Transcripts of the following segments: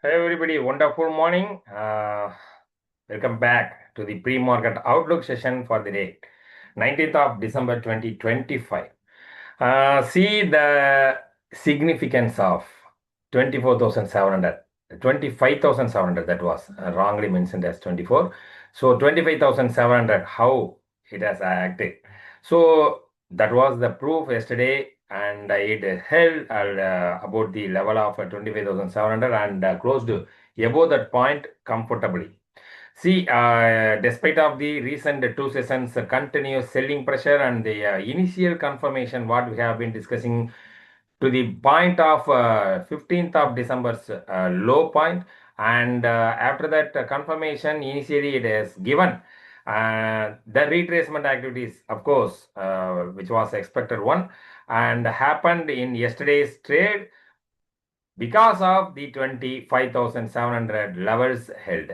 Hey everybody, wonderful morning. Welcome back to the pre-market outlook session for the day, 19th of December 2025. See the significance of 24,700, 25,700. That was wrongly mentioned as 24. So 25,700, how it has acted. So that was the proof yesterday, and it held about the level of 25,700 and closed above that point comfortably. See, despite of the recent two sessions, continuous selling pressure and the initial confirmation, what we have been discussing to the point of 15th of December's low point, and after that confirmation, initially it is given. The retracement activities, of course, which was expected one, and happened in yesterday's trade because of the 25,700 levels held.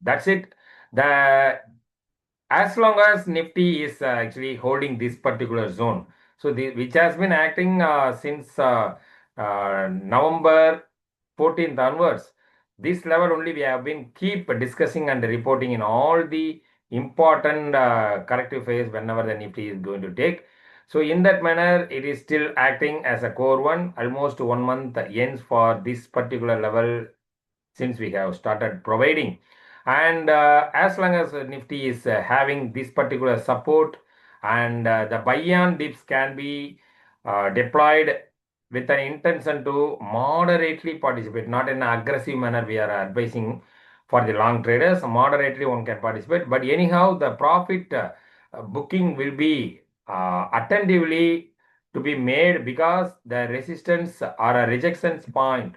That's it. The as long as Nifty is actually holding this particular zone, so which has been acting since November 14th onwards, this level only we have been keep discussing and reporting in all the important corrective phase whenever the Nifty is going to take. So in that manner, it is still acting as a core one. Almost 1 month ends for this particular level since we have started providing. And as long as Nifty is having this particular support, and the buy-on dips can be deployed with an intention to moderately participate, not in an aggressive manner. We are advising for the long traders, moderately one can participate. But anyhow, the profit booking will be attentively to be made because the resistance or a rejection point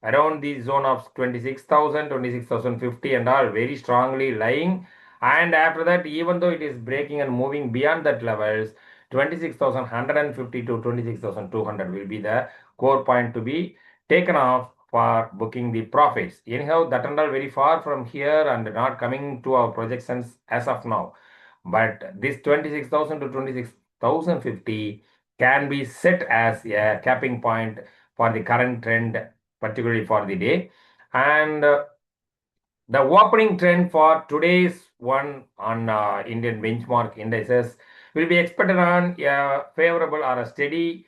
around the zone of 26,000, 26,050 and all very strongly lying. And after that, even though it is breaking and moving beyond that levels, 26,150 to 26,200 will be the core point to be taken off for booking the profits. Anyhow, that and all very far from here and not coming to our projections as of now. But this 26,000 to 26,050 can be set as a capping point for the current trend, particularly for the day. And the opening trend for today's one on Indian benchmark indices will be expected on a favorable or a steady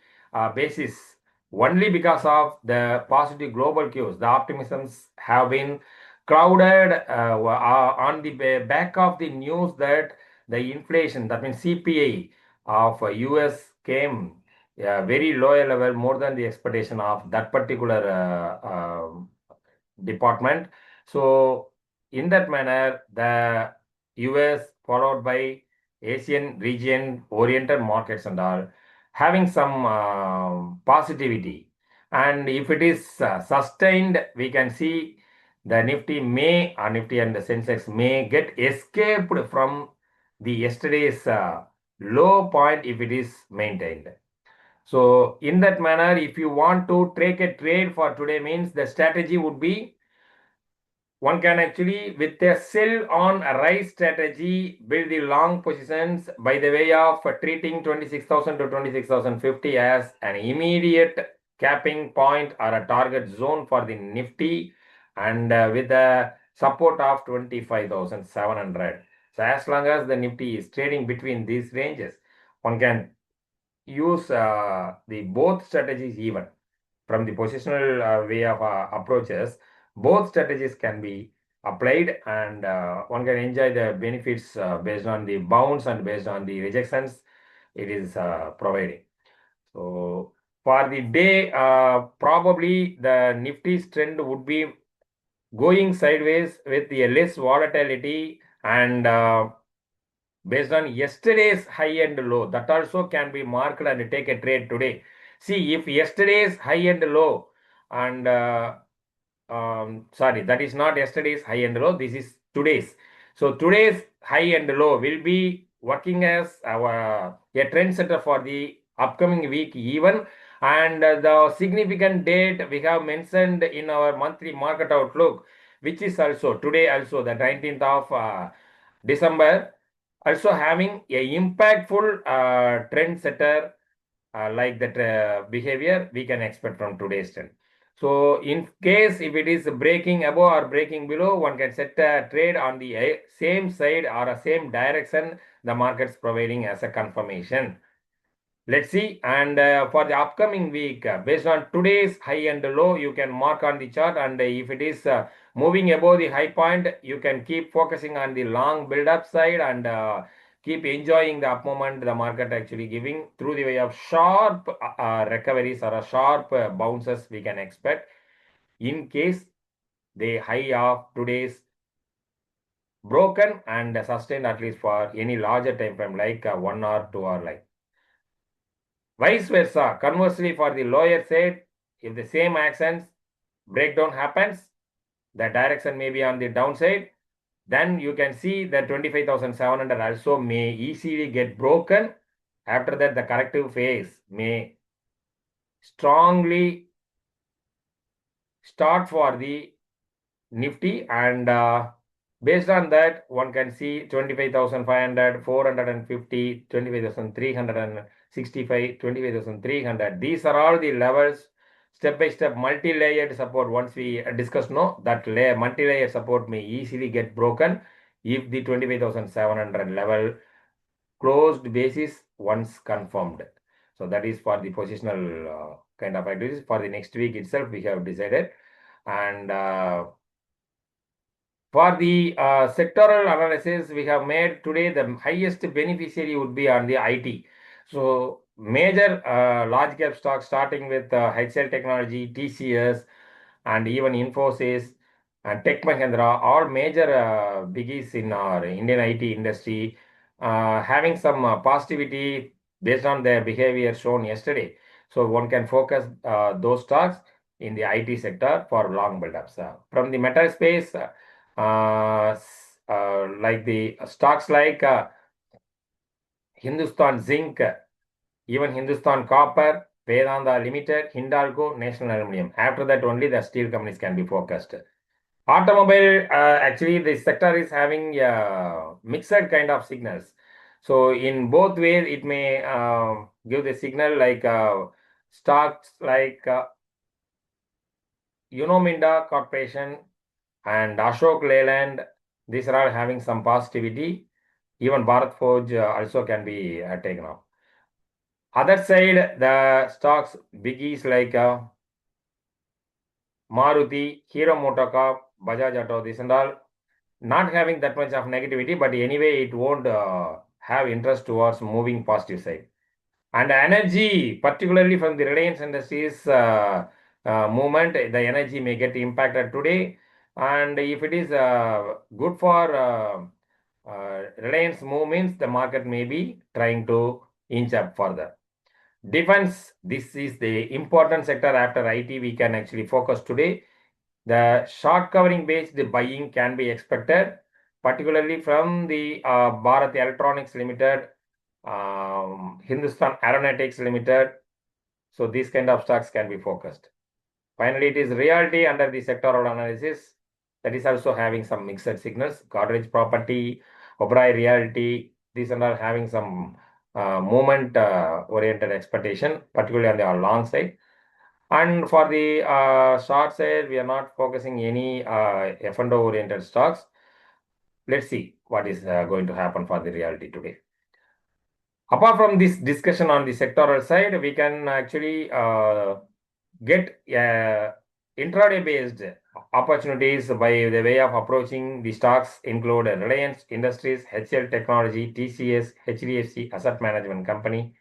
basis only because of the positive global cues. The optimisms have been crowded on the back of the news that the inflation, that means CPI of US came very lower level, more than the expectation of that particular department. So in that manner, the US followed by Asian region oriented markets and all having some positivity. And if it is sustained, we can see the Nifty Nifty and the Sensex may get escaped from the yesterday's low point if it is maintained. So in that manner, if you want to take a trade for today, means the strategy would be one can actually, with a sell on a rise strategy, build the long positions by the way of treating 26,000 to 26,050 as an immediate capping point or a target zone for the Nifty, and with the support of 25,700. So as long as the Nifty is trading between these ranges, one can use the both strategies even from the positional way of approaches. Both strategies can be applied, and one can enjoy the benefits based on the bounds and based on the rejections it is providing. So for the day, probably the Nifty's trend would be going sideways with a less volatility, and based on yesterday's high and low, that also can be marked and take a trade today. See, if yesterday's high and low, and sorry, that is not yesterday's high and low, this is today's. So today's high and low will be working as our a trend setter for the upcoming week even. And the significant date we have mentioned in our monthly market outlook, which is also today, also the 19th of December, also having a impactful trend setter like that behavior we can expect from today's trend. So in case if it is breaking above or breaking below, one can set a trade on the same side or a same direction the market's providing as a confirmation. Let's see. And for the upcoming week, based on today's high and low, you can mark on the chart. And if it is moving above the high point, you can keep focusing on the long build-up side and keep enjoying the up moment the market actually giving through the way of sharp recoveries or a sharp bounces we can expect in case the high of today's broken and sustained at least for any larger time frame like 1 or 2 hour like. Vice versa, conversely, for the lower side, if the same actions breakdown happens, the direction may be on the downside, then you can see that 25,700 also may easily get broken. After that, the corrective phase may strongly start for the Nifty, and based on that, one can see 25,500, 450, 25,365, 25,300. These are all the levels, step by step, multi-layered support. Once we discuss, no, that multi-layered support may easily get broken if the 25,700 level closed basis once confirmed. So that is for the positional kind of activities. For the next week itself, we have decided. And for the sectoral analysis we have made today, the highest beneficiary would be on the IT. So major large cap stocks starting with HCL Technology, TCS, and even Infosys and Tech Mahindra, all major biggies in our Indian IT industry, having some positivity based on their behavior shown yesterday. So one can focus those stocks in the IT sector for long build-ups. From the metal space, like the stocks like Hindustan Zinc, even Hindustan Copper, Vedanta Limited, Hindalco, National Aluminium. After that, only the steel companies can be focused. Automobile, actually, the sector is having mixed kind of signals. So in both ways, it may give the signal like stocks like Unominda Corporation and Ashok Leyland. These are all having some positivity. Even Bharat Forge also can be taken up. Other side, the stocks biggies like Maruti, Hero Motocorp, Bajaj Auto, this and all, not having that much of negativity, but anyway, it won't have interest towards moving positive side. And energy, particularly from the Reliance Industries movement, the energy may get impacted today. And if it is good for Reliance move means the market may be trying to inch up further. Defense, this is the important sector after IT we can actually focus today. The short covering based buying can be expected, particularly from the Bharat Electronics Limited, Hindustan Aeronautics Limited. So these kind of stocks can be focused. Finally, it is realty under the sectoral analysis that is also having some mixed signals. Godrej Property, Oberoi Realty, these are all having some movement oriented expectation, particularly on the long side. And for the short side, we are not focusing any F&O oriented stocks. Let's see what is going to happen for the reality today. Apart from this discussion on the sectoral side, we can actually get intraday based opportunities by the way of approaching the stocks include Reliance Industries, HCL Technology, TCS, HDFC Asset Management Company,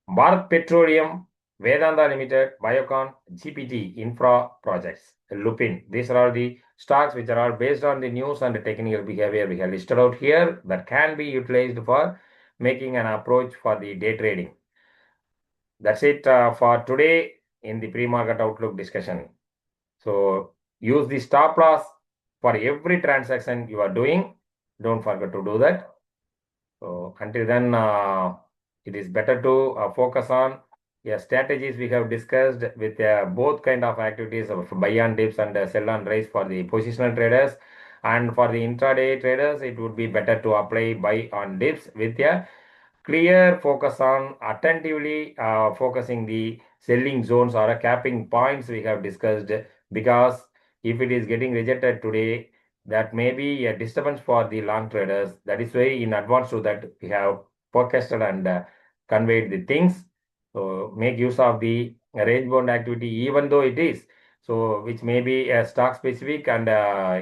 Bharat Petroleum, Vedanta Limited, Biocon, GPT, Infra Projects, Lupin. These are all the stocks which are all based on the news and the technical behavior we have listed out here that can be utilized for making an approach for the day trading. That's it for today in the pre-market outlook discussion. So use the stop loss for every transaction you are doing. Don't forget to do that. So until then, it is better to focus on strategies we have discussed with both kind of activities of buy on dips and sell on rise for the positional traders. And for the intraday traders, it would be better to apply buy on dips with a clear focus on attentively focusing the selling zones or a capping points we have discussed, because if it is getting rejected today, that may be a disturbance for the long traders. That is why in advance to that we have forecasted and conveyed the things. So make use of the range bound activity, even though it is so, which may be a stock specific and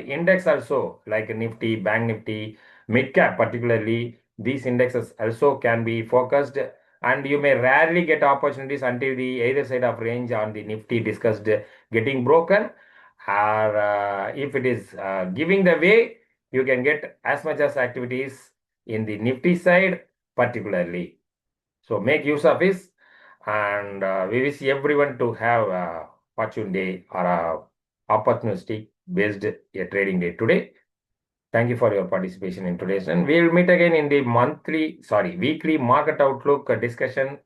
index also, like Nifty, Bank Nifty, mid cap particularly. These indexes also can be focused, and you may rarely get opportunities until the either side of range on the Nifty discussed getting broken, or if it is giving the way, you can get as much as activities in the Nifty side particularly. So make use of this, and we wish everyone to have a fortune day or a opportunistic based trading day today. Thank you for your participation in today's, and we'll meet again in the weekly market outlook discussion.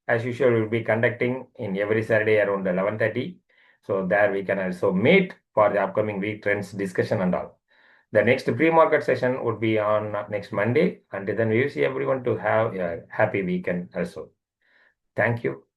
As usual, we'll be conducting in every Saturday around 11:30. So there we can also meet for the upcoming week trends discussion and all. The next pre-market session would be on next Monday. Until then, we wish everyone to have a happy weekend also. Thank you.